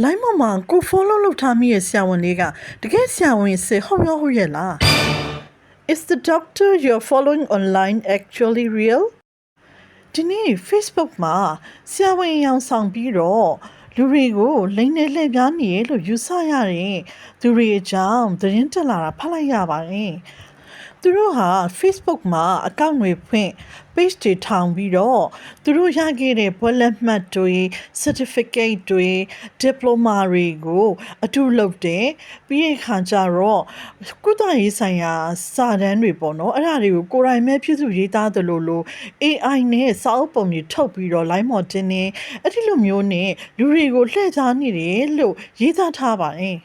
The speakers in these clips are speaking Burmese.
line မှာကို follow လုပ်ထားမိရဲ့ဆရာဝန်လေးကတကယ်ဆရာဝန်စစ်ဟုတ်ရောဟုတ်ရဲ့လား Is the doctor you're following online actually real ဒီနေ့ Facebook မှာဆရာဝန်ရောင်ဆောင်ပြီးတော့လူတွေကိုလိမ့်နေလှည့်ပြားနေရလို့ယူဆရတဲ့သူတွေအကြောင်းသတင်းတက်လာတာဖတ်လိုက်ရပါတယ်သူတို့ဟာ Facebook မှာအကောင့်တွေဖွင့် page တွေထောင်ပြီးတော့သူတို့ရခဲ့တဲ့ဘွဲ့လက်မှတ်တွေ certificate တွေ diploma တွေကိုအတူလုပ်တယ်ပြီးတဲ့ခါကျတော့ကုသရေးဆိုင်ရာစာတမ်းတွေပေါ့နော်အဲ့ဒါတွေကိုကိုယ်တိုင်ပဲပြုစုရေးသားသလိုလို AI နဲ့စာအုပ်ပုံတွေထုတ်ပြီးတော့ line ပေါ်တင်နေအဲ့ဒီလိုမျိုးနဲ့လူတွေကိုလှည့်စားနေတယ်လို့ရေးသားထားပါတယ်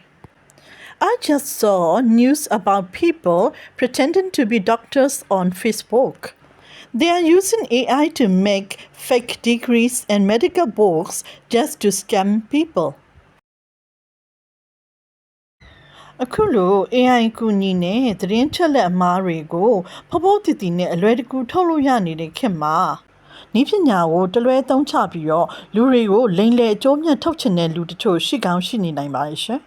I just saw news about people pretending to be doctors on Facebook. They are using AI to make fake degrees and medical books just to scam people. အခုလို AI ကူညီနဲ့သတင်းချက်လက်အမှားတွေကိုဖဖောတည်တည်နဲ့အလွယ်တကူထုတ်လို့ရနေတဲ့ခေတ်မှာဤပညာကိုတလွဲသုံးချပြီးတော့လူတွေကိုလိမ်လည်အကျိုးမြတ်ထုတ်ချင်တဲ့လူတချို့ရှိကောင်းရှိနေနိုင်ပါရဲ့ရှင်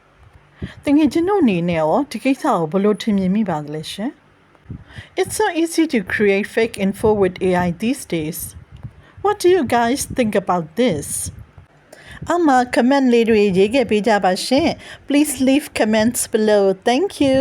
တကယ်ကျွန်တော်အနေနဲ့ရောဒီကိစ္စကိုဘယ်လိုထင်မြင်မိပါသလဲရှင် It's so easy to create fake info with AI these days. What do you guys think about this? အမ comment လေးတွေရေးခဲ့ပေးကြပါရှင် Please leave comments below. Thank you.